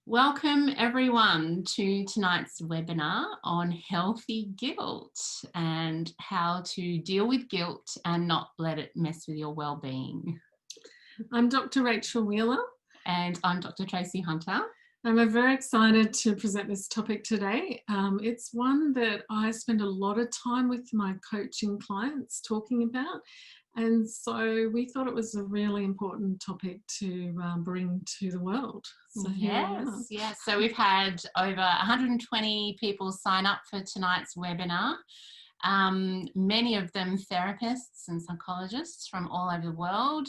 Welcome everyone to tonight's webinar on healthy guilt and how to deal with guilt and not let it mess with your well-being. I'm Dr. Rachel Wheeler. And I'm Dr. Tracy Hunter. I'm very excited to present this topic today. It's one that I spend a lot of time with my coaching clients talking about. And so we thought it was a really important topic to bring to the world. So Yes. So we've had over 120 people sign up for tonight's webinar. Many of them therapists and psychologists from all over the world,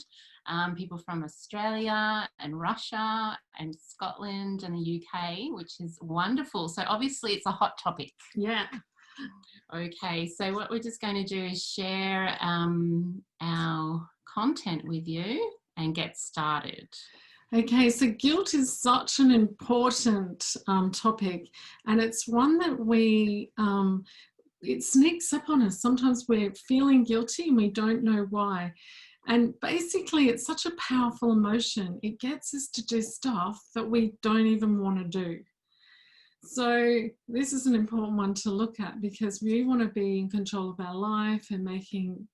people from Australia and Russia and Scotland and the UK, which is wonderful. So obviously it's a hot topic. Yeah. Okay, so what we're just going to do is share our content with you and get started. Okay, so guilt is such an important topic, and it's one that it sneaks up on us. Sometimes we're feeling guilty and we don't know why. And basically, it's such a powerful emotion. It gets us to do stuff that we don't even want to do. So this is an important one to look at because we want to be in control of our life and making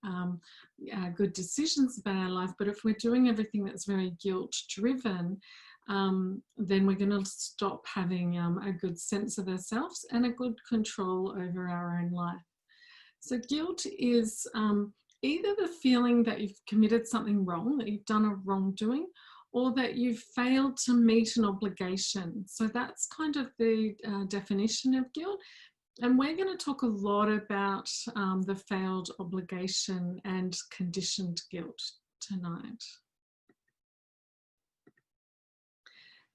good decisions about our life. But if we're doing everything that's very guilt driven, then we're going to stop having a good sense of ourselves and a good control over our own life. So guilt is either the feeling that you've committed something wrong, that you've done a wrongdoing, or that you've failed to meet an obligation. So that's kind of the definition of guilt. And we're going to talk a lot about the failed obligation and conditioned guilt tonight.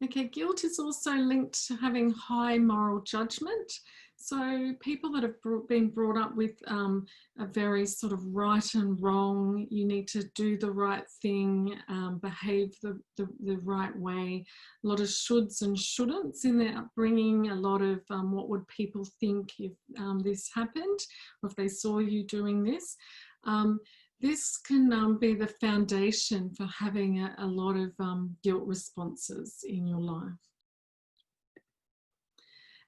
Okay, guilt is also linked to having high moral judgment. So people that have been brought up with a very sort of right and wrong, you need to do the right thing, behave the right way, a lot of shoulds and shouldn'ts in their upbringing, a lot of what would people think if this happened, or if they saw you doing this. This can be the foundation for having a lot of guilt responses in your life.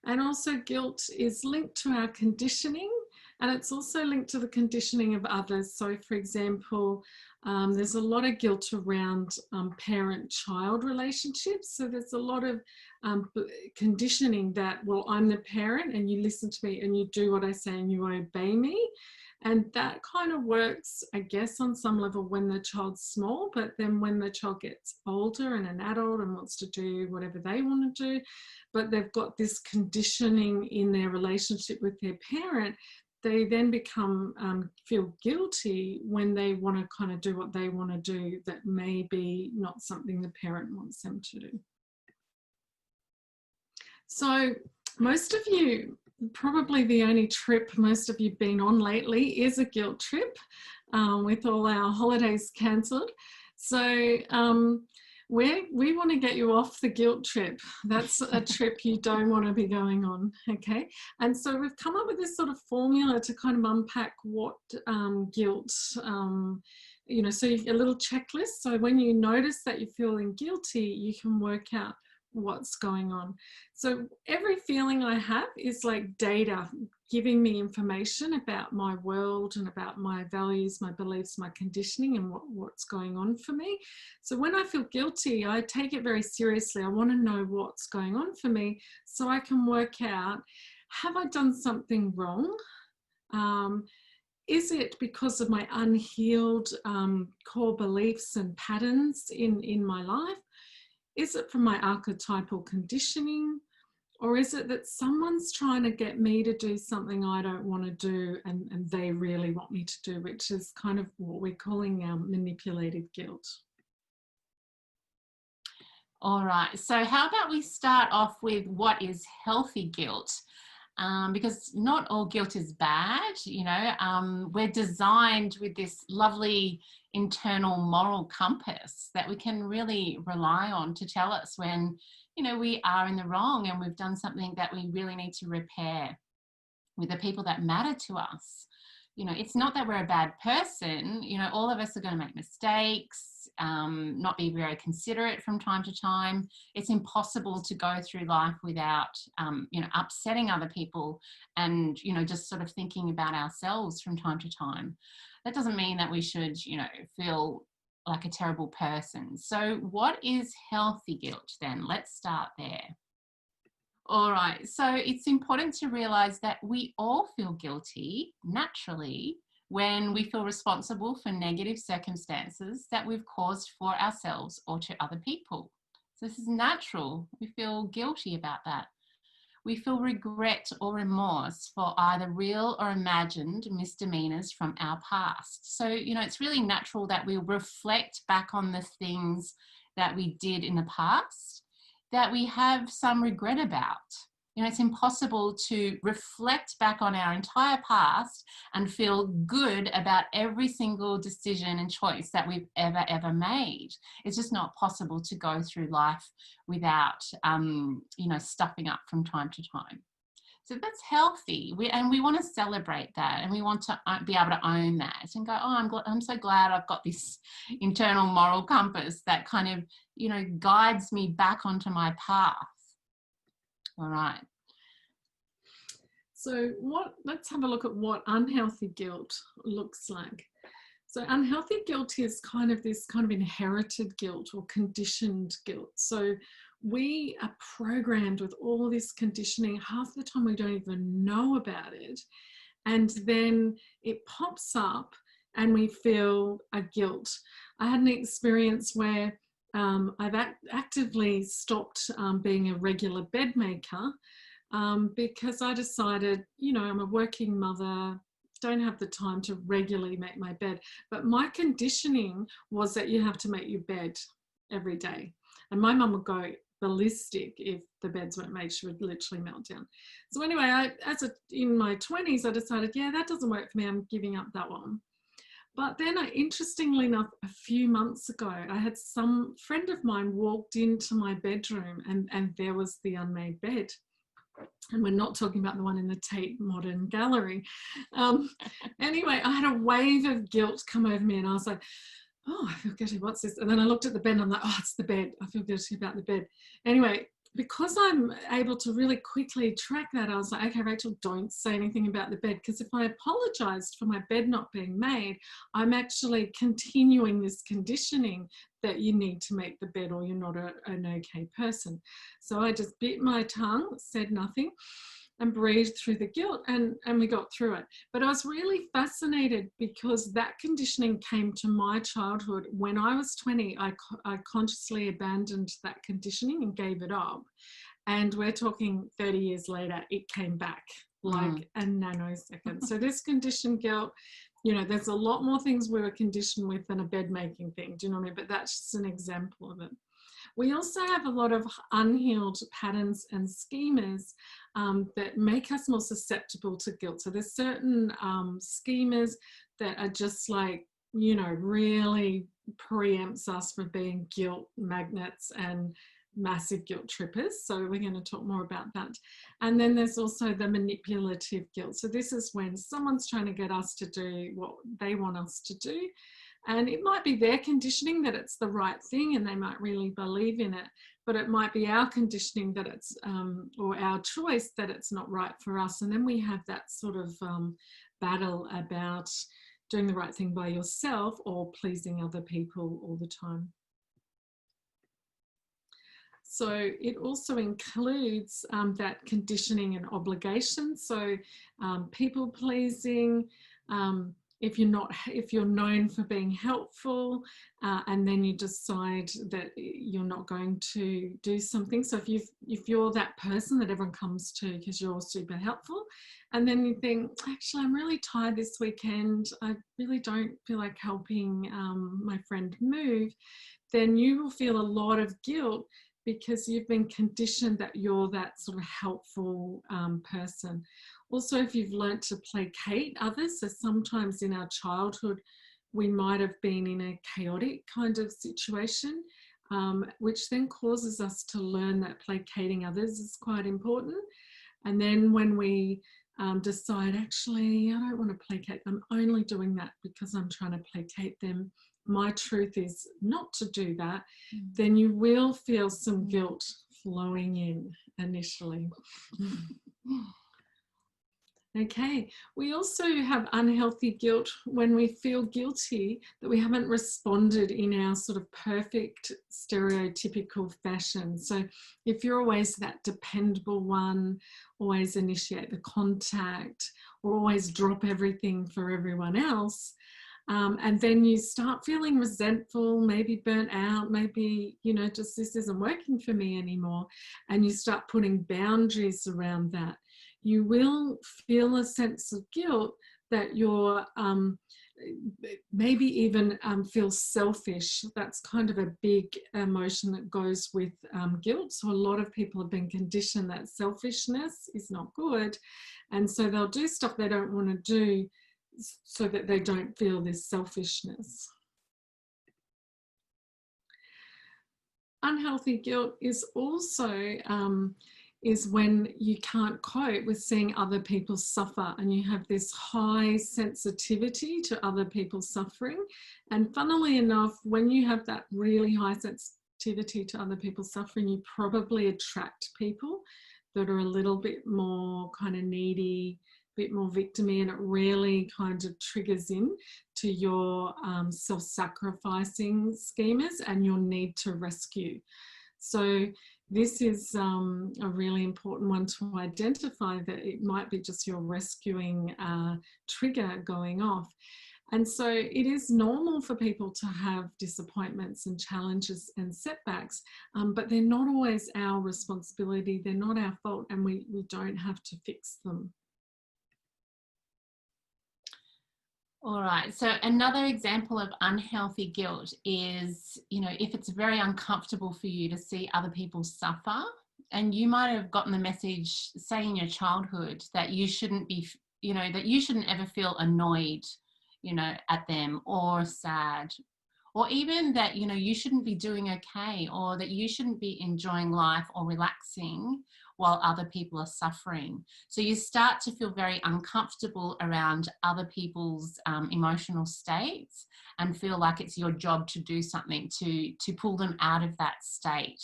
And also guilt is linked to our conditioning, and it's also linked to the conditioning of others. So for example, there's a lot of guilt around parent-child relationships. So there's a lot of conditioning that, well, I'm the parent and you listen to me and you do what I say and you obey me. And that kind of works, I guess, on some level when the child's small, but then when the child gets older and an adult and wants to do whatever they want to do, but they've got this conditioning in their relationship with their parent, they then feel guilty when they want to kind of do what they want to do that may be not something the parent wants them to do. So most of you, probably the only trip most of you have been on lately is a guilt trip with all our holidays cancelled. So we want to get you off the guilt trip. That's a trip you don't want to be going on, okay? And so we've come up with this sort of formula to kind of unpack what guilt, so a little checklist. So when you notice that you're feeling guilty, you can work out what's going on. So every feeling I have is like data giving me information about my world and about my values, my beliefs, my conditioning, and what's going on for me. So when I feel guilty, I take it very seriously. I want to know what's going on for me so I can work out, have I done something wrong? Is it because of my unhealed core beliefs and patterns in my life? Is it from my archetypal conditioning? Or is it that someone's trying to get me to do something I don't want to do and they really want me to do, which is kind of what we're calling manipulated guilt. All right, so how about we start off with what is healthy guilt? Because not all guilt is bad, we're designed with this lovely internal moral compass that we can really rely on to tell us when, we are in the wrong and we've done something that we really need to repair with the people that matter to us. you know, it's not that we're a bad person. You know, all of us are going to make mistakes, not be very considerate from time to time. It's impossible to go through life without, you know, upsetting other people and, you know, just sort of thinking about ourselves from time to time. That doesn't mean that we should, you know, feel like a terrible person. So what is healthy guilt then? Let's start there. All right, so it's important to realize that we all feel guilty naturally when we feel responsible for negative circumstances that we've caused for ourselves or to other people. So this is natural. We feel guilty about that. We feel regret or remorse for either real or imagined misdemeanors from our past. So, you know, it's really natural that we reflect back on the things that we did in the past that we have some regret about. You know, it's impossible to reflect back on our entire past and feel good about every single decision and choice that we've ever made. It's just not possible to go through life without, you know, stuffing up from time to time. So that's healthy. We want to celebrate that, and we want to be able to own that and go, oh, I'm so glad I've got this internal moral compass that kind of, you know, guides me back onto my path. All right. So let's have a look at what unhealthy guilt looks like. So unhealthy guilt is kind of this kind of inherited guilt or conditioned guilt. So we are programmed with all this conditioning. Half the time we don't even know about it. And then it pops up and we feel a guilt. I had an experience where I've actively stopped being a regular bed maker because I decided, you know, I'm a working mother, don't have the time to regularly make my bed. But my conditioning was that you have to make your bed every day. And my mum would go ballistic if the beds weren't made. She would literally melt down. So anyway, in my 20s, I decided, yeah, that doesn't work for me. I'm giving up that one. But then interestingly enough, a few months ago, I had some friend of mine walked into my bedroom and there was the unmade bed. And we're not talking about the one in the Tate Modern Gallery. Anyway, I had a wave of guilt come over me and I was like, oh, I feel guilty, what's this? And then I looked at the bed and I'm like, oh, it's the bed. I feel guilty about the bed. Anyway, because I'm able to really quickly track that, I was like, okay, Rachel, don't say anything about the bed, because if I apologized for my bed not being made, I'm actually continuing this conditioning that you need to make the bed or you're not an okay person. So I just bit my tongue, said nothing, and breathed through the guilt, and we got through it. But I was really fascinated because that conditioning came to my childhood. When I was 20, I consciously abandoned that conditioning and gave it up. And we're talking 30 years later, it came back like a nanosecond. So this conditioned guilt, you know, there's a lot more things we were conditioned with than a bed making thing. Do you know what I mean? But that's just an example of it. We also have a lot of unhealed patterns and schemas that make us more susceptible to guilt. So there's certain schemas that are just like, you know, really preempts us for being guilt magnets and massive guilt trippers. So we're going to talk more about that. And then there's also the manipulative guilt. So this is when someone's trying to get us to do what they want us to do. And it might be their conditioning that it's the right thing and they might really believe in it, but it might be our conditioning that it's, or our choice that it's not right for us. And then we have that sort of battle about doing the right thing by yourself or pleasing other people all the time. So it also includes that conditioning and obligation. So people pleasing, if you're known for being helpful and then you decide that you're not going to do something. So if you're that person that everyone comes to because you're super helpful, and then you think, actually, I'm really tired this weekend, I really don't feel like helping my friend move, then you will feel a lot of guilt because you've been conditioned that you're that sort of helpful person. Also, if you've learnt to placate others, so sometimes in our childhood, we might have been in a chaotic kind of situation, which then causes us to learn that placating others is quite important. And then when we decide, actually, I don't want to placate them. I'm only doing that because I'm trying to placate them. My truth is not to do that. Then you will feel some guilt flowing in initially. Okay, we also have unhealthy guilt when we feel guilty that we haven't responded in our sort of perfect stereotypical fashion. So if you're always that dependable one, always initiate the contact, or always drop everything for everyone else, and then you start feeling resentful, maybe burnt out, maybe, you know, just this isn't working for me anymore, and you start putting boundaries around that, you will feel a sense of guilt that you're maybe even feel selfish. That's kind of a big emotion that goes with guilt. So a lot of people have been conditioned that selfishness is not good, and so they'll do stuff they don't want to do so that they don't feel this selfishness. Unhealthy guilt is also is when you can't cope with seeing other people suffer, and you have this high sensitivity to other people's suffering. And funnily enough, when you have that really high sensitivity to other people's suffering, you probably attract people that are a little bit more kind of needy, bit more victimy, and it really kind of triggers in to your self-sacrificing schemas and your need to rescue. So this is a really important one to identify, that it might be just your rescuing trigger going off. And so it is normal for people to have disappointments and challenges and setbacks, but they're not always our responsibility. They're not our fault, and we don't have to fix them. All right, so another example of unhealthy guilt is, you know, if it's very uncomfortable for you to see other people suffer, and you might have gotten the message, say in your childhood, that you shouldn't be, you know, that you shouldn't ever feel annoyed, you know, at them, or sad, or even that, you know, you shouldn't be doing okay, or that you shouldn't be enjoying life or relaxing while other people are suffering. So you start to feel very uncomfortable around other people's emotional states, and feel like it's your job to do something to pull them out of that state.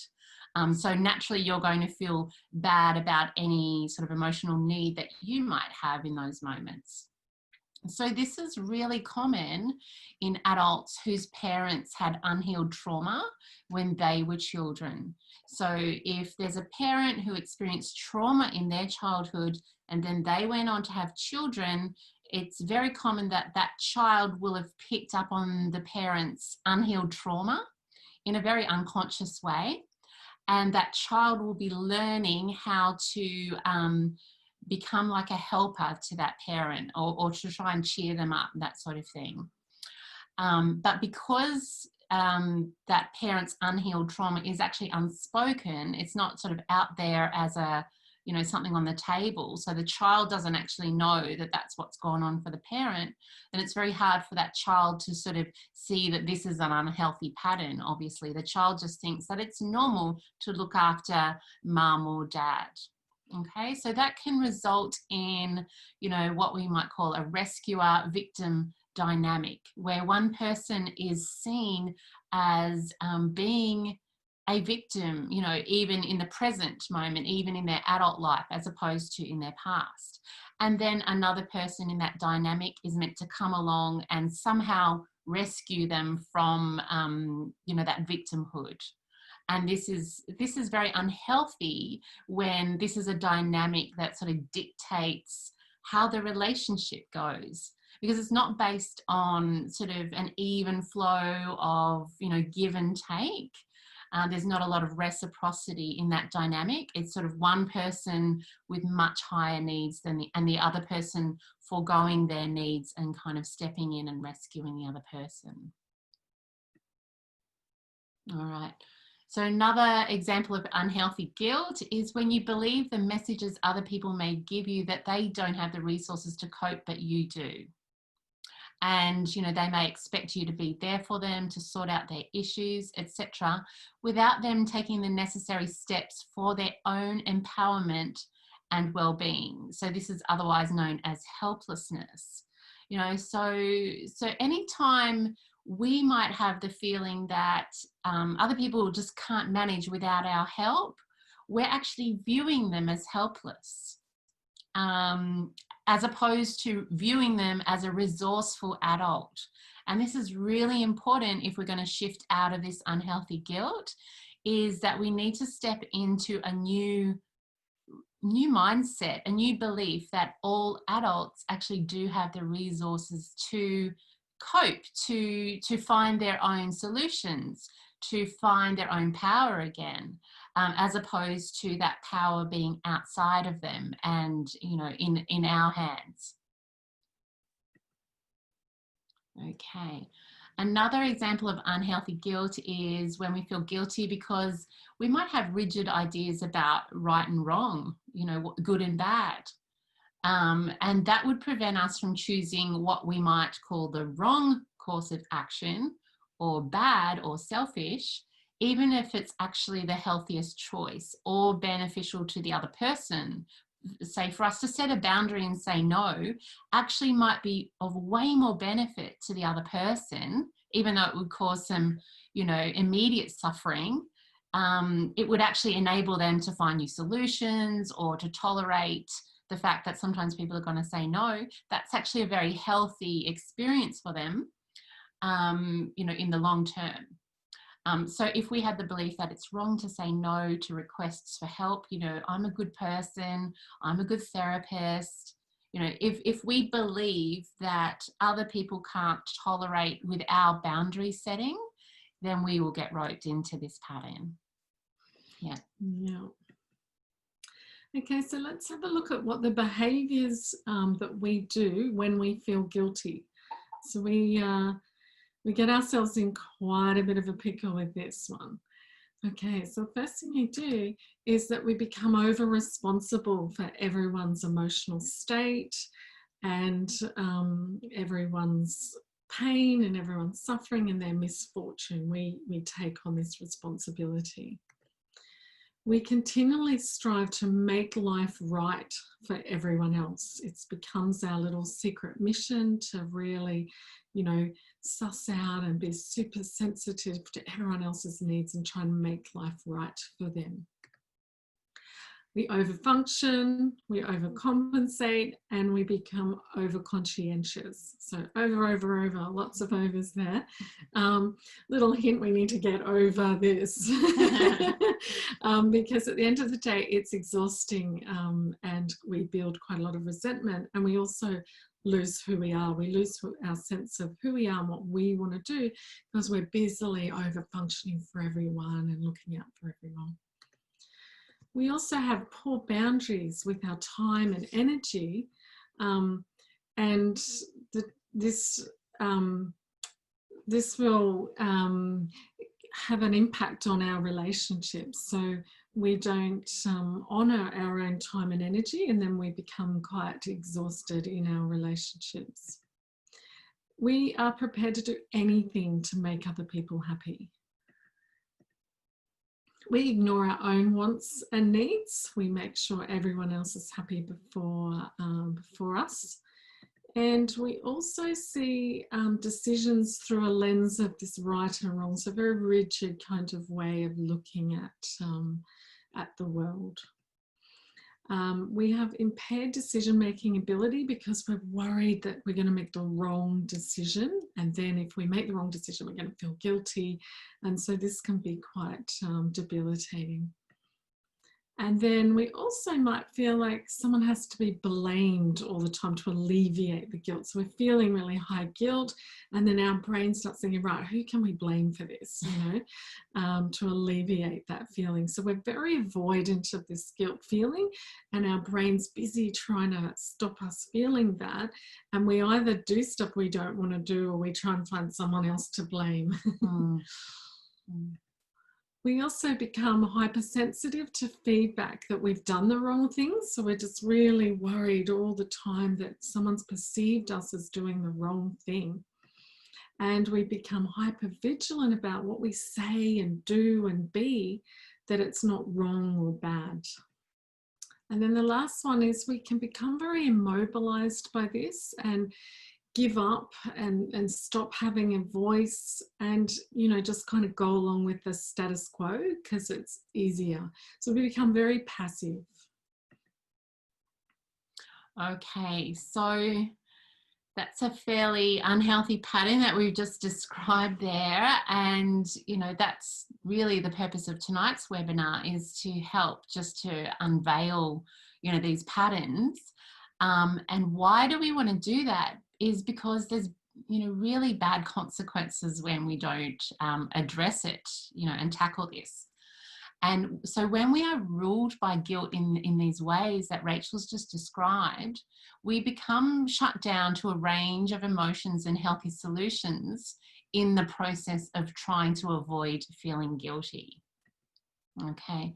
So naturally you're going to feel bad about any sort of emotional need that you might have in those moments. So this is really common in adults whose parents had unhealed trauma when they were children. So if there's a parent who experienced trauma in their childhood and then they went on to have children, it's very common that that child will have picked up on the parent's unhealed trauma in a very unconscious way. And that child will be learning how to become like a helper to that parent, or to try and cheer them up, that sort of thing. But because that parent's unhealed trauma is actually unspoken, it's not sort of out there as a, you know, something on the table, so the child doesn't actually know that that's what's going on for the parent, then it's very hard for that child to sort of see that this is an unhealthy pattern. Obviously, the child just thinks that it's normal to look after mum or dad. Okay, so that can result in, you know, what we might call a rescuer-victim dynamic, where one person is seen as being a victim, you know, even in the present moment, even in their adult life, as opposed to in their past. And then another person in that dynamic is meant to come along and somehow rescue them from, you know, that victimhood. And this is very unhealthy when this is a dynamic that sort of dictates how the relationship goes, because it's not based on sort of an even flow of, you know, give and take. There's not a lot of reciprocity in that dynamic. It's sort of one person with much higher needs than the other person foregoing their needs and kind of stepping in and rescuing the other person. All right. So another example of unhealthy guilt is when you believe the messages other people may give you that they don't have the resources to cope, but you do. And, you know, they may expect you to be there for them, to sort out their issues, etc., without them taking the necessary steps for their own empowerment and well-being. So this is otherwise known as helplessness. So anytime we might have the feeling that other people just can't manage without our help, we're actually viewing them as helpless, as opposed to viewing them as a resourceful adult. And this is really important if we're going to shift out of this unhealthy guilt, is that we need to step into a new mindset, a new belief that all adults actually do have the resources to cope, to find their own solutions, to find their own power again, as opposed to that power being outside of them and, in our hands. Okay. Another example of unhealthy guilt is when we feel guilty because we might have rigid ideas about right and wrong, good and bad. And that would prevent us from choosing what we might call the wrong course of action, or bad or selfish, even if it's actually the healthiest choice or beneficial to the other person. Say for us to set a boundary and say no actually might be of way more benefit to the other person, even though it would cause some, immediate suffering. It would actually enable them to find new solutions or to tolerate the fact that sometimes people are going to say no. That's actually a very healthy experience for them, in the long term. So if we had the belief that it's wrong to say no to requests for help, I'm a good person, I'm a good therapist, if we believe that other people can't tolerate with our boundary setting, then we will get roped into this pattern. Yeah. Okay, so let's have a look at what the behaviours that we do when we feel guilty. So we get ourselves in quite a bit of a pickle with this one. Okay, so the first thing we do is that we become over responsible for everyone's emotional state and everyone's pain and everyone's suffering and their misfortune. We take on this responsibility. We continually strive to make life right for everyone else. It becomes our little secret mission to really, suss out and be super sensitive to everyone else's needs and try and make life right for them. We overfunction, we overcompensate, and we become over-conscientious. So over, lots of overs there. Little hint, we need to get over this. Because at the end of the day, it's exhausting, and we build quite a lot of resentment, and we also lose who we are. We lose our sense of who we are and what we want to do because we're busily over-functioning for everyone and looking out for everyone. We also have poor boundaries with our time and energy, and this will have an impact on our relationships. So we don't honour our own time and energy, and then we become quite exhausted in our relationships. We are prepared to do anything to make other people happy. We ignore our own wants and needs. We make sure everyone else is happy before us. And we also see decisions through a lens of this right and wrong, so a very rigid kind of way of looking at the world. We have impaired decision-making ability because we're worried that we're going to make the wrong decision, and then if we make the wrong decision, we're going to feel guilty, and so this can be quite debilitating. And then we also might feel like someone has to be blamed all the time to alleviate the guilt. So we're feeling really high guilt, and then our brain starts thinking, right, who can we blame for this, to alleviate that feeling. So we're very avoidant of this guilt feeling, and our brain's busy trying to stop us feeling that. And we either do stuff we don't want to do, or we try and find someone else to blame. We also become hypersensitive to feedback that we've done the wrong things. So we're just really worried all the time that someone's perceived us as doing the wrong thing. And we become hypervigilant about what we say and do and be, that it's not wrong or bad. And then the last one is we can become very immobilized by this and give up and stop having a voice and, just kind of go along with the status quo because it's easier. So we become very passive. Okay, so that's a fairly unhealthy pattern that we've just described there. And, that's really the purpose of tonight's webinar, is to help just to unveil, these patterns. And why do we want to do that? Is because there's, really bad consequences when we don't address it, and tackle this. And so when we are ruled by guilt in these ways that Rachel's just described, we become shut down to a range of emotions and healthy solutions in the process of trying to avoid feeling guilty. Okay,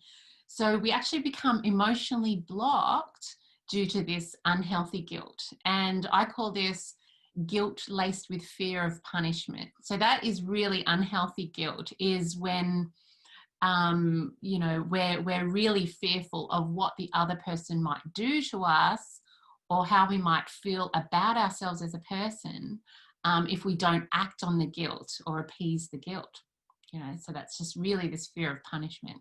so we actually become emotionally blocked due to this unhealthy guilt. And I call this guilt laced with fear of punishment. So that is really unhealthy guilt, is when we're really fearful of what the other person might do to us, or how we might feel about ourselves as a person if we don't act on the guilt or appease the guilt. So that's just really this fear of punishment.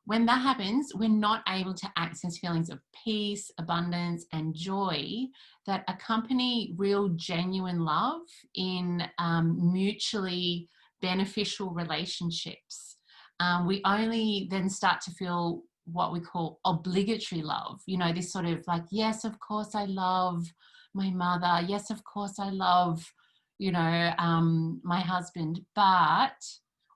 When that happens, we're not able to access feelings of peace, abundance, and joy that accompany real, genuine love in mutually beneficial relationships. We only then start to feel what we call obligatory love. This sort of like, yes, of course I love my mother. Yes, of course I love, my husband,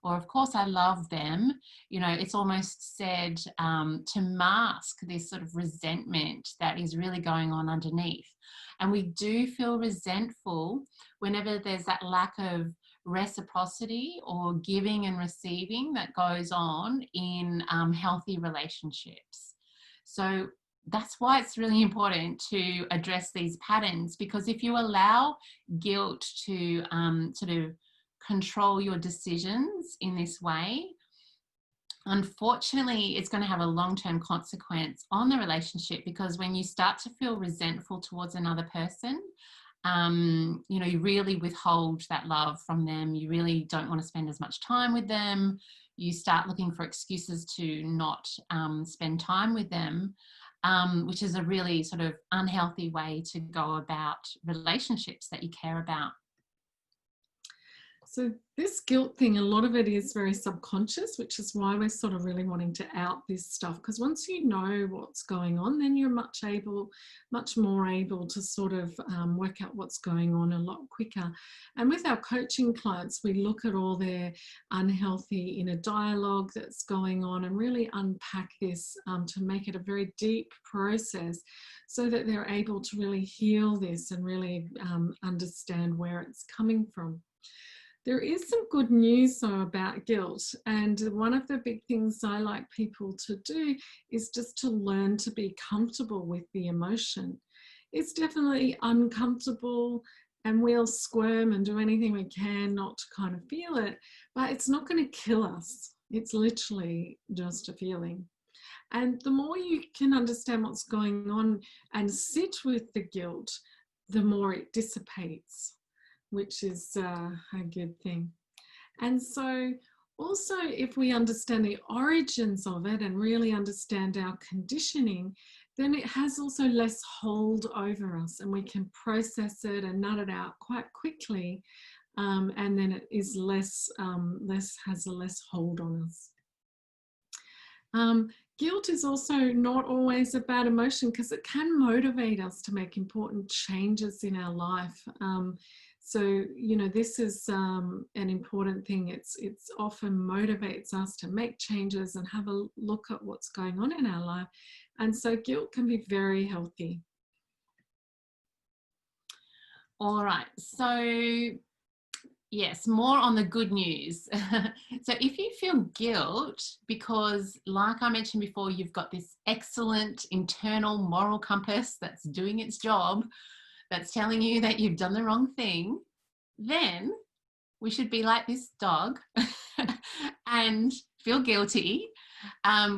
or of course I love them. It's almost said to mask this sort of resentment that is really going on underneath. And we do feel resentful whenever there's that lack of reciprocity or giving and receiving that goes on in healthy relationships. So that's why it's really important to address these patterns, because if you allow guilt to sort of control your decisions in this way, unfortunately, it's going to have a long-term consequence on the relationship, because when you start to feel resentful towards another person, you really withhold that love from them. You really don't want to spend as much time with them. You start looking for excuses to not spend time with them, which is a really sort of unhealthy way to go about relationships that you care about. So this guilt thing, a lot of it is very subconscious, which is why we're sort of really wanting to out this stuff. Because once you know what's going on, then you're much more able to sort of work out what's going on a lot quicker. And with our coaching clients, we look at all their unhealthy inner dialogue that's going on and really unpack this to make it a very deep process, so that they're able to really heal this and really understand where it's coming from. There is some good news though about guilt, and one of the big things I like people to do is just to learn to be comfortable with the emotion. It's definitely uncomfortable and we'll squirm and do anything we can not to kind of feel it, but it's not going to kill us. It's literally just a feeling. And the more you can understand what's going on and sit with the guilt, the more it dissipates, which is a good thing. And so also, if we understand the origins of it and really understand our conditioning, then it has also less hold over us, and we can process it and nut it out quite quickly, and then it is has a less hold on us. Guilt is also not always a bad emotion, because it can motivate us to make important changes in our life. So, this is an important thing. It's often motivates us to make changes and have a look at what's going on in our life. And so guilt can be very healthy. All right. So, yes, more on the good news. So if you feel guilt because, like I mentioned before, you've got this excellent internal moral compass that's doing its job, that's telling you that you've done the wrong thing, then we should be like this dog and feel guilty,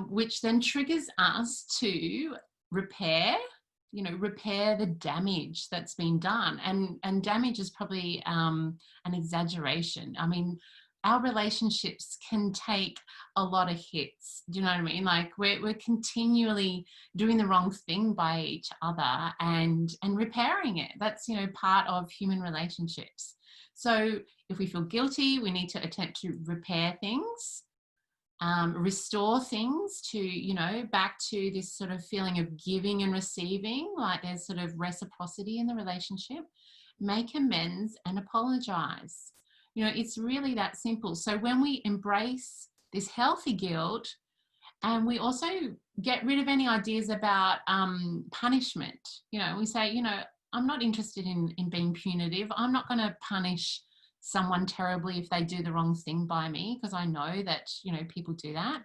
which then triggers us to repair, repair the damage that's been done. And damage is probably an exaggeration. I mean, our relationships can take a lot of hits. Do you know what I mean? Like we're continually doing the wrong thing by each other and repairing it. That's, part of human relationships. So if we feel guilty, we need to attempt to repair things, restore things to, back to this sort of feeling of giving and receiving, like there's sort of reciprocity in the relationship, make amends and apologize. It's really that simple. So when we embrace this healthy guilt, and we also get rid of any ideas about punishment, we say, I'm not interested in being punitive. I'm not going to punish someone terribly if they do the wrong thing by me, because I know that, people do that.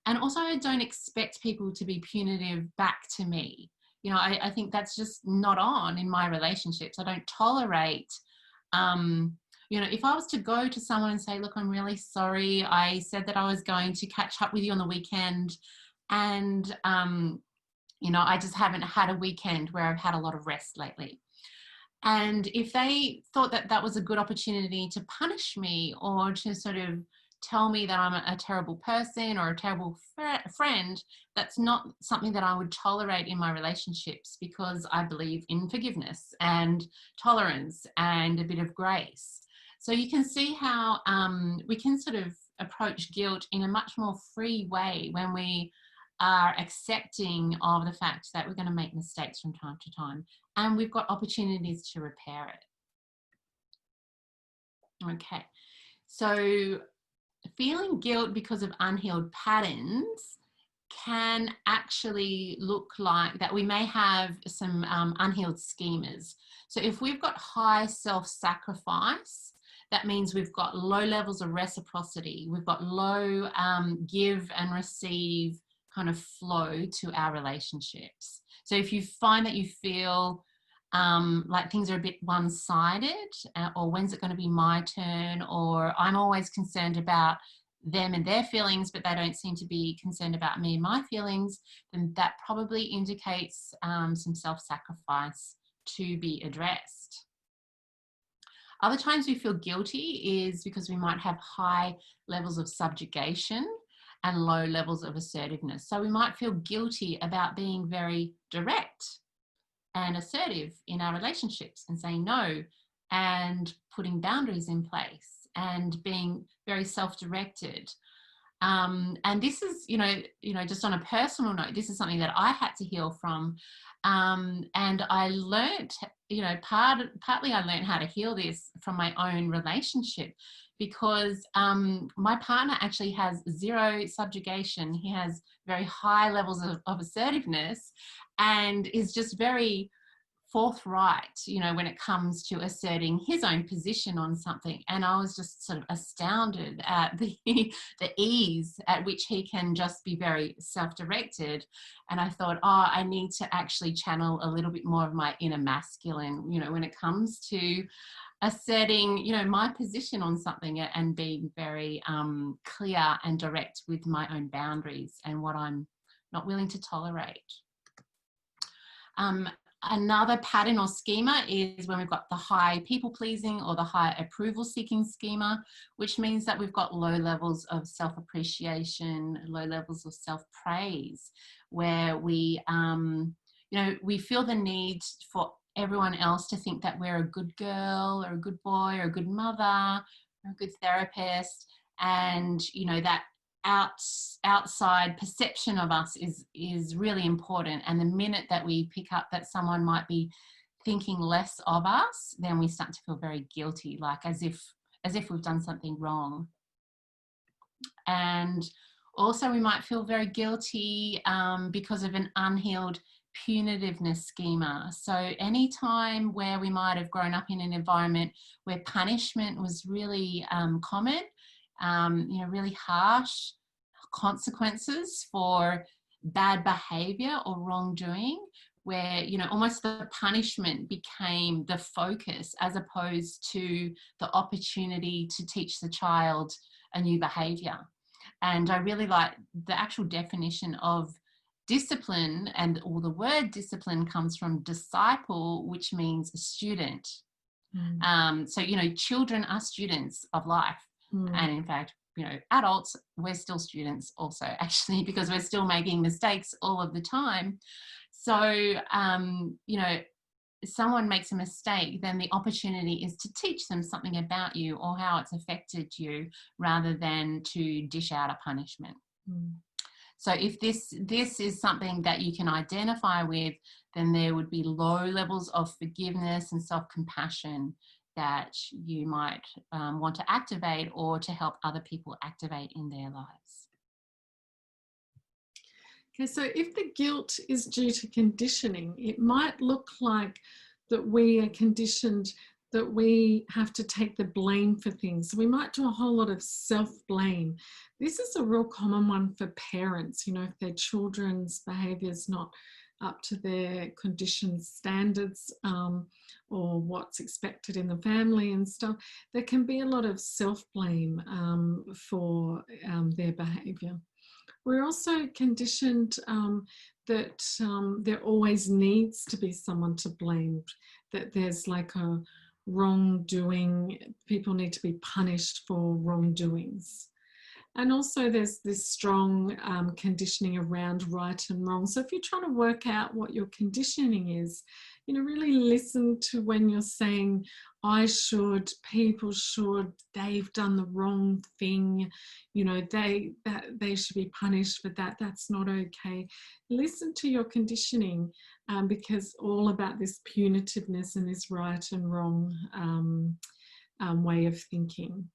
And also I don't expect people to be punitive back to me. I think that's just not on in my relationships. I don't tolerate, if I was to go to someone and say, look, I'm really sorry. I said that I was going to catch up with you on the weekend. And, I just haven't had a weekend where I've had a lot of rest lately. And if they thought that that was a good opportunity to punish me or to sort of tell me that I'm a terrible person or a terrible friend, that's not something that I would tolerate in my relationships, because I believe in forgiveness and tolerance and a bit of grace. So you can see how we can sort of approach guilt in a much more free way when we are accepting of the fact that we're going to make mistakes from time to time, and we've got opportunities to repair it. Okay, so feeling guilt because of unhealed patterns can actually look like that we may have some unhealed schemas. So if we've got high self-sacrifice, that means we've got low levels of reciprocity. We've got low give and receive kind of flow to our relationships. So if you find that you feel like things are a bit one-sided, or when's it going to be my turn, or I'm always concerned about them and their feelings, but they don't seem to be concerned about me and my feelings, then that probably indicates some self-sacrifice to be addressed. Other times we feel guilty is because we might have high levels of subjugation and low levels of assertiveness. So we might feel guilty about being very direct and assertive in our relationships and saying no and putting boundaries in place and being very self-directed. And this is, just on a personal note, this is something that I had to heal from. And I learned, partly I learned how to heal this from my own relationship, because my partner actually has zero subjugation. He has very high levels of assertiveness and is just very forthright, when it comes to asserting his own position on something. And I was just sort of astounded at the ease at which he can just be very self-directed. And I thought, I need to actually channel a little bit more of my inner masculine, when it comes to asserting, my position on something and being very clear and direct with my own boundaries and what I'm not willing to tolerate. Another pattern or schema is when we've got the high people-pleasing or the high approval-seeking schema, which means that we've got low levels of self-appreciation, low levels of self-praise, where we, we feel the need for everyone else to think that we're a good girl or a good boy or a good mother or a good therapist, and, that outside perception of us is really important. And the minute that we pick up that someone might be thinking less of us, then we start to feel very guilty, like as if we've done something wrong. And also we might feel very guilty because of an unhealed punitiveness schema. So any time where we might have grown up in an environment where punishment was really common, really harsh consequences for bad behavior or wrongdoing, where, almost the punishment became the focus as opposed to the opportunity to teach the child a new behavior. And I really like the actual definition of discipline, or the word discipline comes from disciple, which means a student. So, you know, children are students of life. And in fact, you know, adults, we're still students also, actually, because we're still making mistakes all of the time. So, you know, if someone makes a mistake, then the opportunity is to teach them something about you or how it's affected you, rather than to dish out a punishment. So if this is something that you can identify with, then there would be low levels of forgiveness and self-compassion that you might want to activate, or to help other people activate in their lives. Okay, so if the guilt is due to conditioning, it might look like that we are conditioned that we have to take the blame for things. So we might do a whole lot of self-blame. This is a real common one for parents, you know, if their children's behaviour is not up to their conditioned standards, or what's expected in the family and stuff. There can be a lot of self-blame for their behaviour. We're also conditioned that there always needs to be someone to blame, that there's like a wrongdoing, people need to be punished for wrongdoings. And also there's this strong conditioning around right and wrong. So if you're trying to work out what your conditioning is, you know, really listen to when you're saying, I should, people should, they've done the wrong thing, you know, they should be punished for that, that's not okay. Listen to your conditioning, because all about this punitiveness and this right and wrong way of thinking.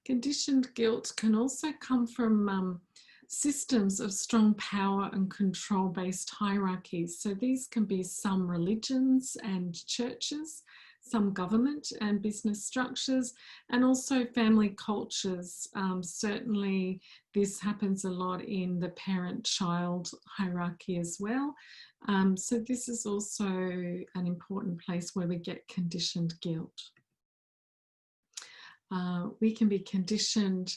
Conditioned guilt can also come from systems of strong power and control-based hierarchies. So these can be some religions and churches, some government and business structures, and also family cultures. Certainly this happens a lot in the parent-child hierarchy as well. So this is also an important place where we get conditioned guilt. We can be conditioned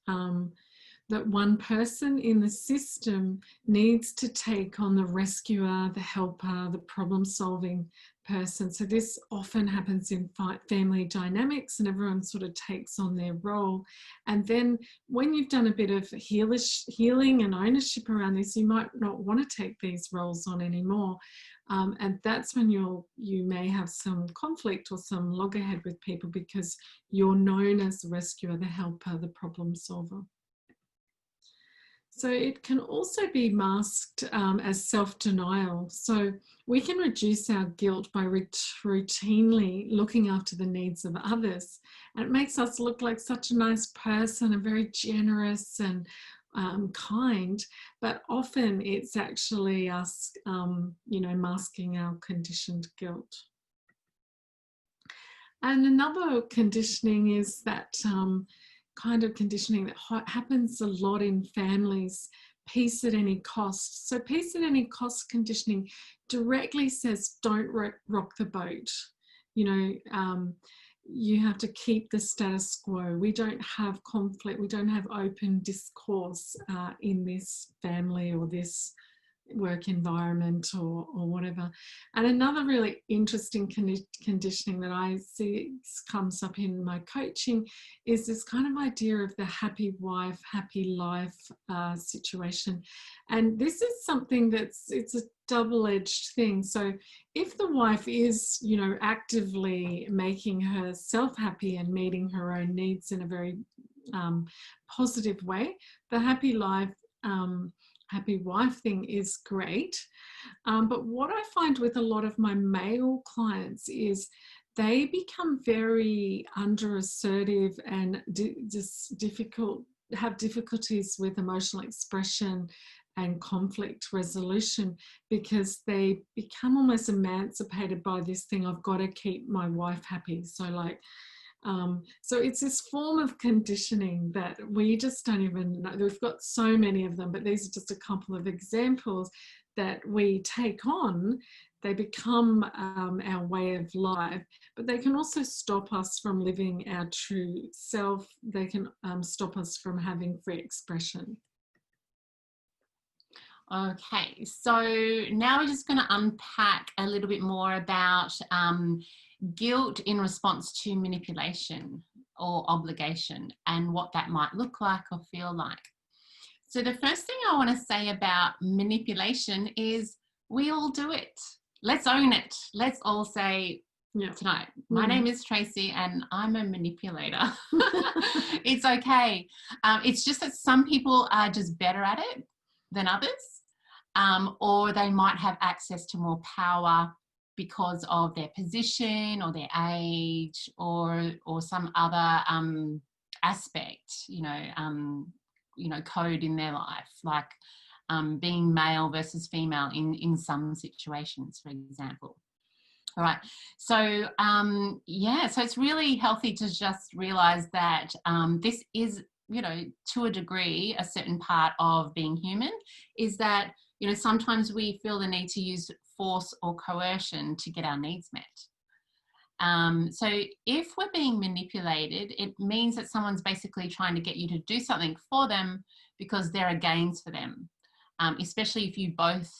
that one person in the system needs to take on the rescuer, the helper, the problem-solving person. So this often happens in family dynamics, and everyone sort of takes on their role. And then when you've done a bit of healing and ownership around this, you might not want to take these roles on anymore. And that's when you may have some conflict or some loggerhead with people, because you're known as the rescuer, the helper, the problem solver. So it can also be masked as self-denial. So we can reduce our guilt by routinely looking after the needs of others. And it makes us look like such a nice person and very generous and kind, but often it's actually us, you know, masking our conditioned guilt. And another conditioning is that kind of conditioning that happens a lot in families, peace at any cost. So peace at any cost conditioning directly says don't rock the boat. You know, you have to keep the status quo. We don't have conflict. We don't have open discourse in this family or this work environment or whatever. And another really interesting conditioning that I see comes up in my coaching is this kind of idea of the happy wife, happy life situation. And this is something it's a double-edged thing. So if the wife is, you know, actively making herself happy and meeting her own needs in a very positive way, the happy life, happy wife thing is great. But what I find with a lot of my male clients is they become very under-assertive and have difficulties with emotional expression and conflict resolution, because they become almost emancipated by this thing, I've got to keep my wife happy. So like, so it's this form of conditioning that we just don't even know. We've got so many of them, but these are just a couple of examples that we take on. They become our way of life, but they can also stop us from living our true self. They can stop us from having free expression. Okay, so now we're just going to unpack a little bit more about guilt in response to manipulation or obligation and what that might look like or feel like. So the first thing I want to say about manipulation is we all do it. Let's own it. Let's all say, tonight, my name is Tracy and I'm a manipulator. It's okay. It's just that some people are just better at it than others, or they might have access to more power because of their position or their age or some other aspect, code in their life, like being male versus female in some situations, for example. All right. So, so it's really healthy to just realize that this is, to a degree, a certain part of being human, is that, sometimes we feel the need to use force or coercion to get our needs met. So if we're being manipulated, it means that someone's basically trying to get you to do something for them because there are gains for them. Especially if you both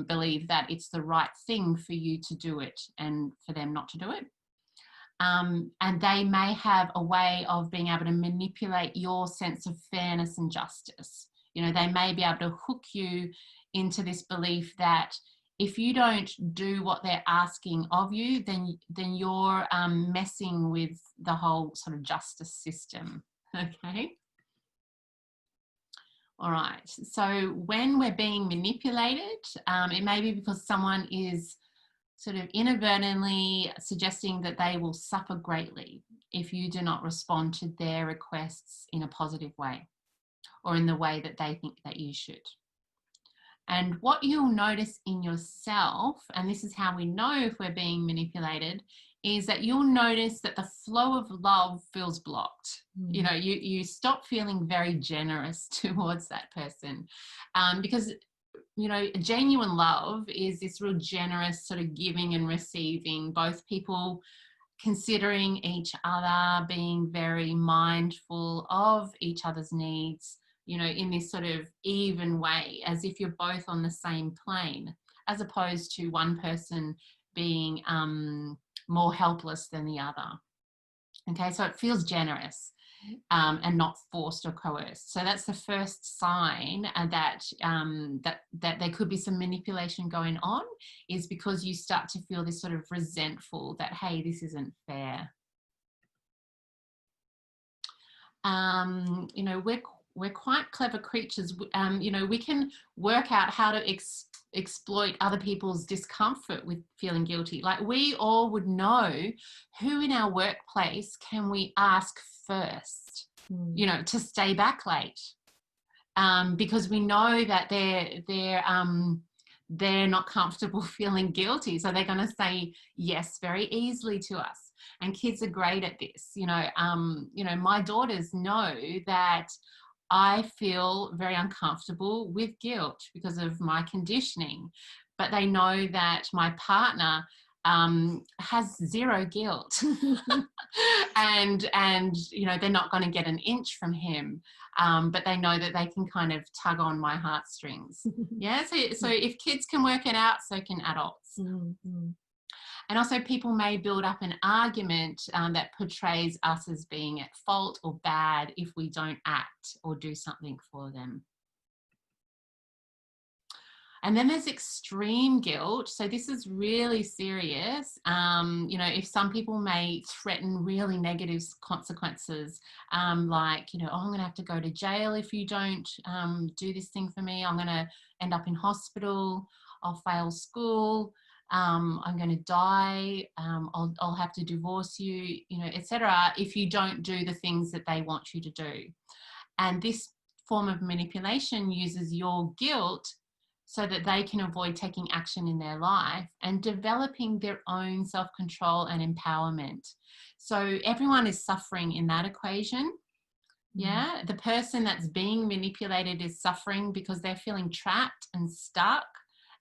believe that it's the right thing for you to do it and for them not to do it. And they may have a way of being able to manipulate your sense of fairness and justice. They may be able to hook you into this belief that if you don't do what they're asking of you, then you're messing with the whole sort of justice system. Okay. All right, so when we're being manipulated, it may be because someone is sort of inadvertently suggesting that they will suffer greatly if you do not respond to their requests in a positive way or in the way that they think that you should. And what you'll notice in yourself, and this is how we know if we're being manipulated, is that you'll notice that the flow of love feels blocked. You stop feeling very generous towards that person, because genuine love is this real generous sort of giving and receiving, both people considering each other, being very mindful of each other's needs, in this sort of even way, as if you're both on the same plane, as opposed to one person being more helpless than the other. Okay, so it feels generous and not forced or coerced. So that's the first sign that there could be some manipulation going on, is because you start to feel this sort of resentful that, hey, this isn't fair. We're quite clever creatures. We can work out how to exploit other people's discomfort with feeling guilty. Like, we all would know who in our workplace can we ask first, to stay back late, because we know that they're not comfortable feeling guilty, so they're going to say yes very easily to us. And kids are great at this. My daughters know that I feel very uncomfortable with guilt because of my conditioning, but they know that my partner has zero guilt and they're not going to get an inch from him, but they know that they can kind of tug on my heartstrings. So if kids can work it out, so can adults. And also, people may build up an argument that portrays us as being at fault or bad if we don't act or do something for them. And then there's extreme guilt. So this is really serious. If some people may threaten really negative consequences, like, oh, I'm going to have to go to jail if you don't do this thing for me. I'm going to end up in hospital. I'll fail school. I'm going to die. I'll have to divorce you, etc. if you don't do the things that they want you to do. And this form of manipulation uses your guilt so that they can avoid taking action in their life and developing their own self-control and empowerment. So everyone is suffering in that equation. Yeah, the person that's being manipulated is suffering because they're feeling trapped and stuck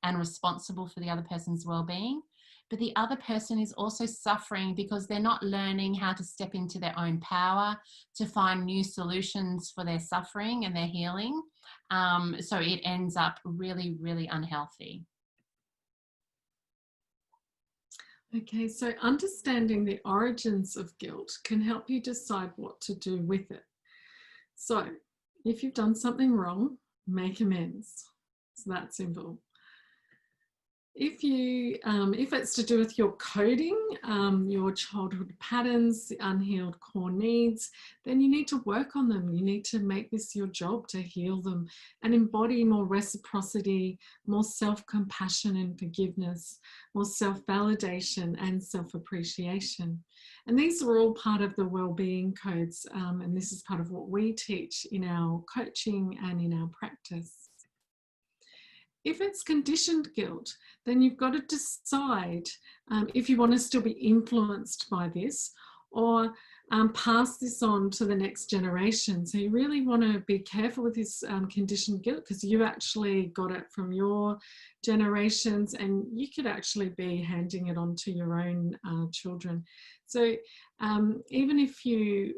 and responsible for the other person's well-being. But the other person is also suffering because they're not learning how to step into their own power to find new solutions for their suffering and their healing. So it ends up really, really unhealthy. Okay, so understanding the origins of guilt can help you decide what to do with it. So if you've done something wrong, make amends. It's that simple. If it's to do with your coding, your childhood patterns, the unhealed core needs, then you need to work on them. You need to make this your job to heal them and embody more reciprocity, more self-compassion and forgiveness, more self-validation and self-appreciation. And these are all part of the wellbeing codes, and this is part of what we teach in our coaching and in our practice. If it's conditioned guilt, then you've got to decide if you want to still be influenced by this or pass this on to the next generation. So you really want to be careful with this conditioned guilt, because you actually got it from your generations and you could actually be handing it on to your own children. So even if you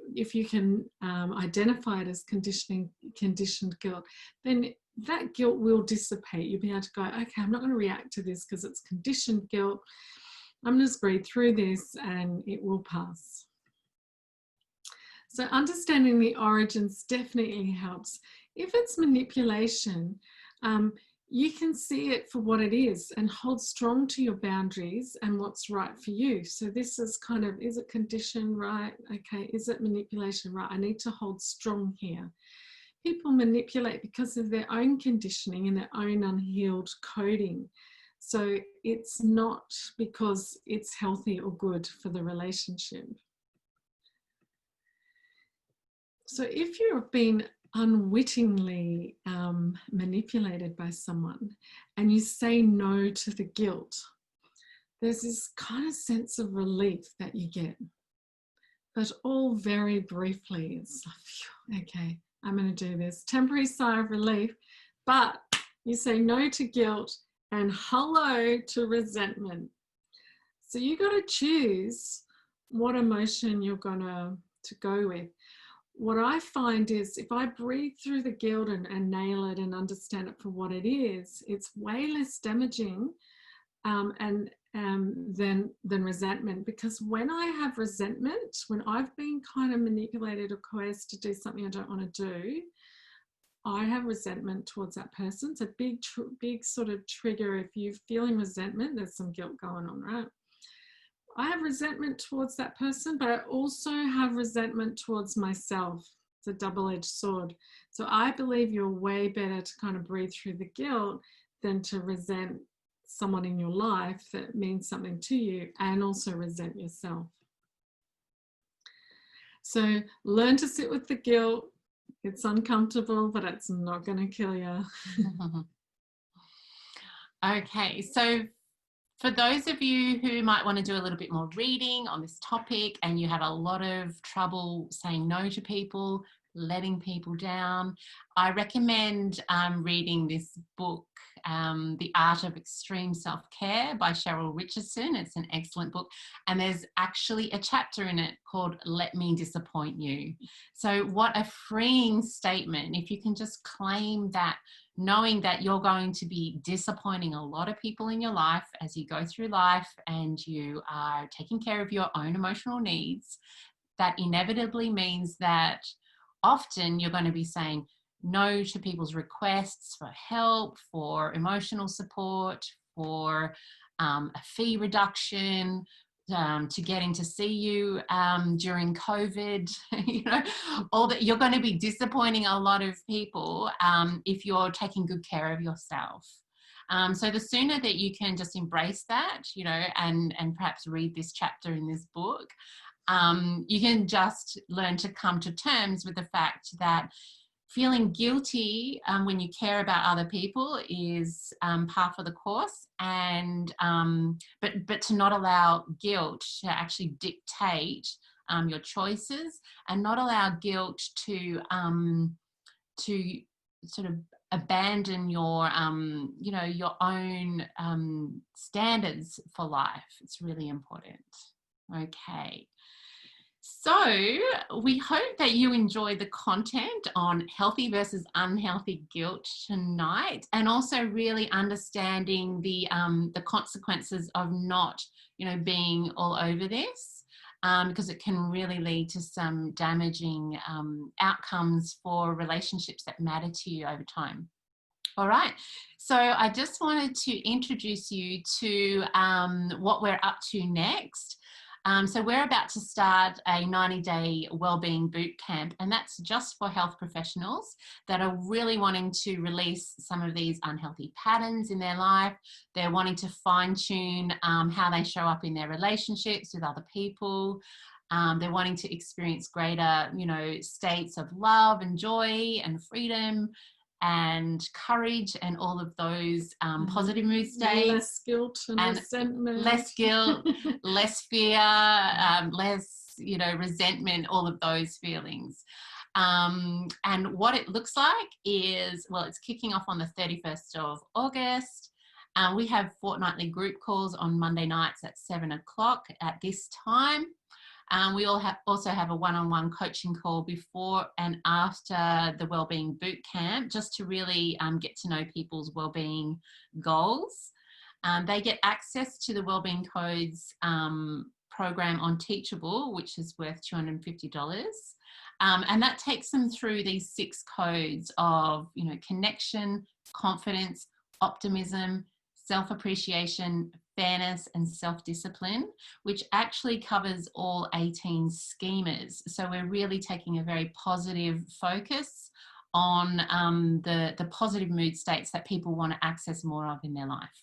can identify it as conditioned guilt, then that guilt will dissipate. You'll be able to go, okay, I'm not going to react to this because it's conditioned guilt. I'm going to breathe through this and it will pass. So understanding the origins definitely helps. If it's manipulation, you can see it for what it is and hold strong to your boundaries and what's right for you. So this is kind of, is it condition, right? Okay, is it manipulation, right? I need to hold strong here. People manipulate because of their own conditioning and their own unhealed coding. So it's not because it's healthy or good for the relationship. So if you've been unwittingly manipulated by someone and you say no to the guilt, there's this kind of sense of relief that you get, but all very briefly. It's like, okay, I'm going to do this. Temporary sigh of relief, but you say no to guilt and hello to resentment. So you got to choose what emotion you're going to go with. What I find is if I breathe through the guilt and nail it and understand it for what it is, it's way less damaging than resentment. Because when I have resentment, when I've been kind of manipulated or coerced to do something I don't want to do, I have resentment towards that person. It's a big sort of trigger. If you're feeling resentment, there's some guilt going on, right? I have resentment towards that person, but I also have resentment towards myself. It's a double-edged sword. So I believe you're way better to kind of breathe through the guilt than to resent someone in your life that means something to you and also resent yourself. So learn to sit with the guilt. It's uncomfortable, but it's not going to kill you. Okay, so for those of you who might want to do a little bit more reading on this topic and you have a lot of trouble saying no to people, letting people down, I recommend reading this book, The Art of Extreme Self-Care by Cheryl Richardson. It's an excellent book. And there's actually a chapter in it called Let Me Disappoint You. So what a freeing statement if you can just claim that, knowing that you're going to be disappointing a lot of people in your life as you go through life and you are taking care of your own emotional needs, that inevitably means that often you're going to be saying no to people's requests for help, for emotional support, for a fee reduction, to getting to see you during COVID, all that. You're going to be disappointing a lot of people if you're taking good care of yourself. So the sooner that you can just embrace that, and perhaps read this chapter in this book, you can just learn to come to terms with the fact that feeling guilty when you care about other people is par for the course, and but to not allow guilt to actually dictate your choices, and not allow guilt to sort of abandon your your own standards for life. It's really important. Okay. So we hope that you enjoy the content on healthy versus unhealthy guilt tonight, and also really understanding the consequences of not, being all over this, because it can really lead to some damaging outcomes for relationships that matter to you over time. All right, so I just wanted to introduce you to what we're up to next. So we're about to start a 90-day wellbeing boot camp, and that's just for health professionals that are really wanting to release some of these unhealthy patterns in their life. They're wanting to fine-tune how they show up in their relationships with other people. They're wanting to experience greater, states of love and joy and freedom and courage and all of those positive mood states. Less guilt and resentment. Less guilt, less fear, less, resentment, all of those feelings. And what it looks like is, well, it's kicking off on the 31st of August. We have fortnightly group calls on Monday nights at 7 o'clock at this time. We also have a one-on-one coaching call before and after the Wellbeing Bootcamp, just to really get to know people's wellbeing goals. They get access to the Wellbeing Codes program on Teachable, which is worth $250. And that takes them through these 6 codes of, connection, confidence, optimism, self-appreciation, fairness, and self-discipline, which actually covers all 18 schemas. So we're really taking a very positive focus on the positive mood states that people want to access more of in their life.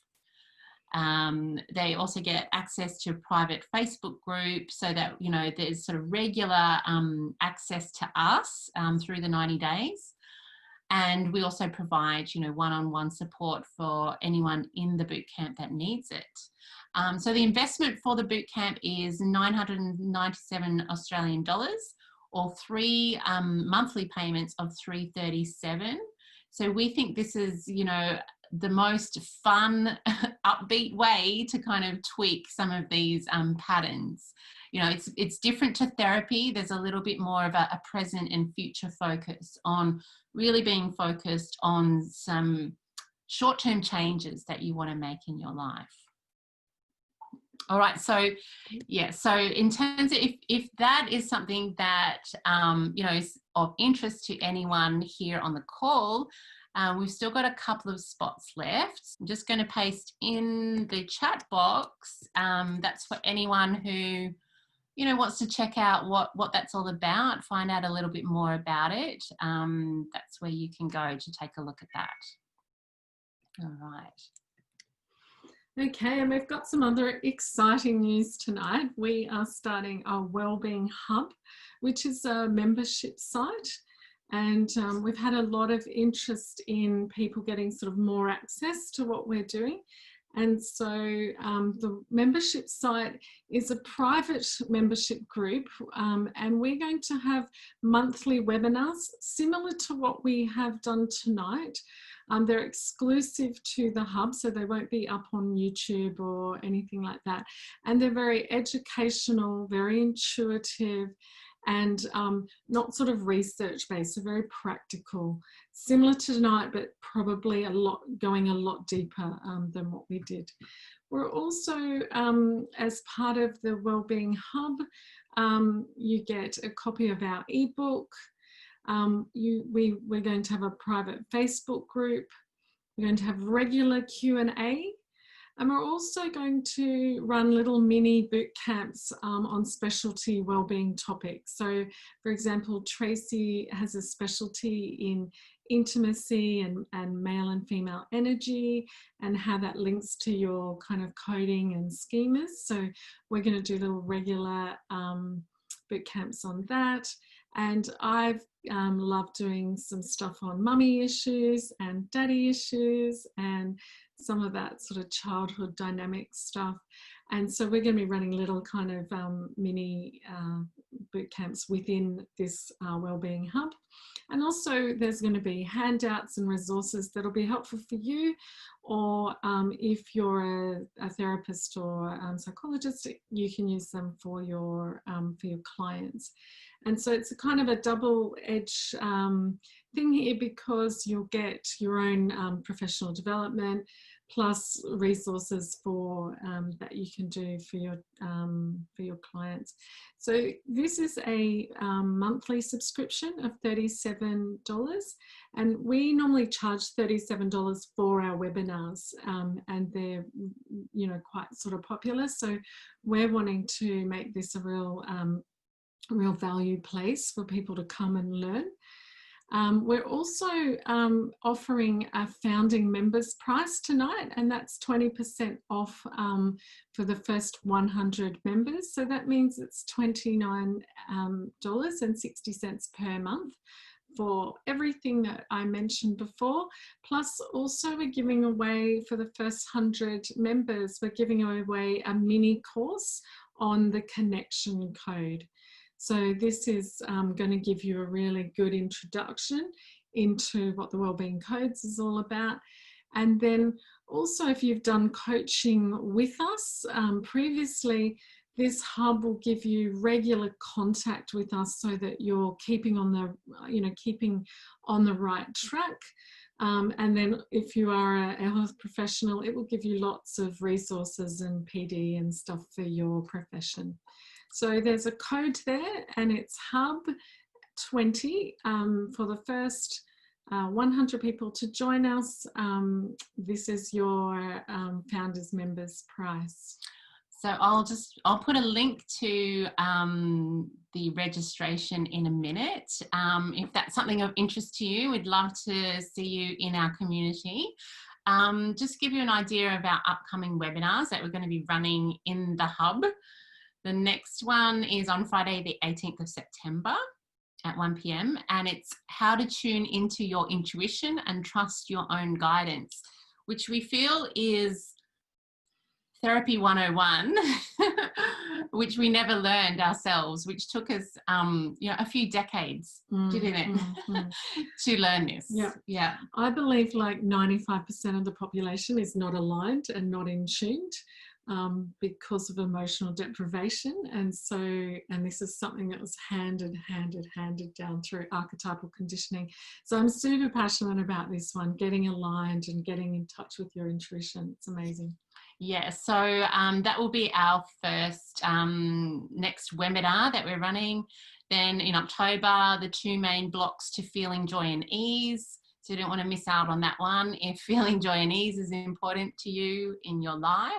They also get access to a private Facebook group so that, there's sort of regular access to us through the 90 days. And we also provide, one-on-one support for anyone in the bootcamp that needs it. So the investment for the bootcamp is 997 Australian dollars, or 3 monthly payments of 337. So we think this is, the most fun, upbeat way to kind of tweak some of these patterns. It's different to therapy. There's a little bit more of a present and future focus on really being focused on some short-term changes that you want to make in your life. All right, so so in terms of if that is something that is of interest to anyone here on the call, we've still got a couple of spots left. I'm just going to paste in the chat box. That's for anyone who wants to check out what that's all about, find out a little bit more about it. That's where you can go to take a look at that. All right. Okay, and we've got some other exciting news tonight. We are starting our Wellbeing Hub, which is a membership site. And we've had a lot of interest in people getting sort of more access to what we're doing. And so the membership site is a private membership group, and we're going to have monthly webinars similar to what we have done tonight. They're exclusive to the hub, so they won't be up on YouTube or anything like that. And they're very educational, very intuitive, and not sort of research based, so very practical, similar to tonight, but probably going a lot deeper than what we did. We're also, as part of the Wellbeing Hub, you get a copy of our ebook. We're going to have a private Facebook group. We're going to have regular Q&A. And we're also going to run little mini boot camps on specialty wellbeing topics. So, for example, Tracy has a specialty in intimacy and male and female energy and how that links to your kind of coding and schemas. So we're going to do little regular boot camps on that. And I've loved doing some stuff on mummy issues and daddy issues and some of that sort of childhood dynamic stuff. And so we're going to be running little kind of mini boot camps within this Wellbeing Hub. And also there's going to be handouts and resources that'll be helpful for you or if you're a therapist or psychologist, you can use them for your clients. And so it's a kind of a double-edged thing here, because you'll get your own professional development plus resources for that you can do for your clients. So this is a monthly subscription of $37, and we normally charge $37 for our webinars, and they're quite sort of popular. So we're wanting to make this a real value place for people to come and learn. We're also offering a founding members price tonight, and that's 20% off for the first 100 members. So that means it's $29.60 per month for everything that I mentioned before. Plus also we're giving away, for the first 100 members, we're giving away a mini course on the connection code. So this is going to give you a really good introduction into what the Wellbeing Codes is all about. And then also, if you've done coaching with us previously, this hub will give you regular contact with us so that you're keeping on the right track. And then if you are a health professional, it will give you lots of resources and PD and stuff for your profession. So there's a code there, and it's HUB20 for the first 100 people to join us. This is your founders members price. So I'll put a link to the registration in a minute. If that's something of interest to you, we'd love to see you in our community. Just give you an idea of our upcoming webinars that we're going to be running in the hub. The next one is on Friday, the 18th of September at 1 p.m. and it's how to tune into your intuition and trust your own guidance, which we feel is Therapy 101, which we never learned ourselves, which took us a few decades, didn't it, to learn this. Yeah. I believe like 95% of the population is not aligned and not in tuned because of emotional deprivation. And this is something that was handed down through archetypal conditioning. So I'm super passionate about this one, getting aligned and getting in touch with your intuition. It's amazing. Yeah, so that will be our first next webinar that we're running. Then in October, the 2 main blocks to feeling joy and ease. So you don't want to miss out on that one if feeling joy and ease is important to you in your life.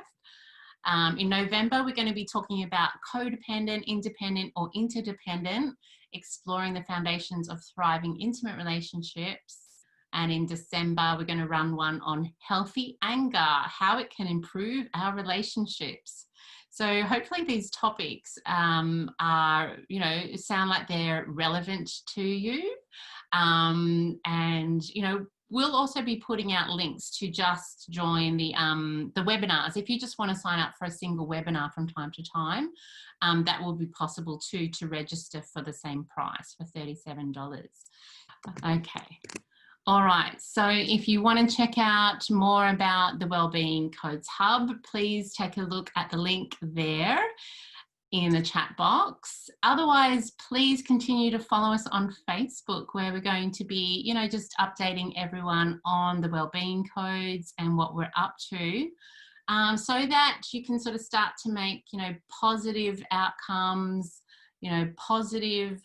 In November, we're going to be talking about codependent, independent or interdependent, exploring the foundations of thriving intimate relationships. And in December, we're going to run one on healthy anger, how it can improve our relationships. So hopefully these topics sound like they're relevant to you. We'll also be putting out links to just join the webinars. If you just want to sign up for a single webinar from time to time, that will be possible too, to register for the same price, for $37. Okay. All right, so if you want to check out more about the Wellbeing Codes Hub, please take a look at the link there in the chat box. Otherwise, please continue to follow us on Facebook, where we're going to be, just updating everyone on the Wellbeing Codes and what we're up to, so that you can sort of start to make, positive outcomes, positive,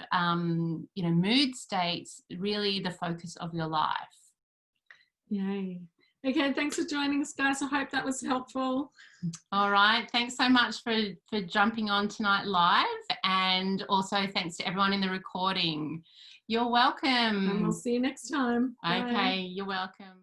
mood states, really the focus of your life. Yay. Okay, thanks for joining us, guys. I hope that was helpful. All right. Thanks so much for jumping on tonight live, and also thanks to everyone in the recording. You're welcome. And we'll see you next time. Okay, Bye. you're welcome.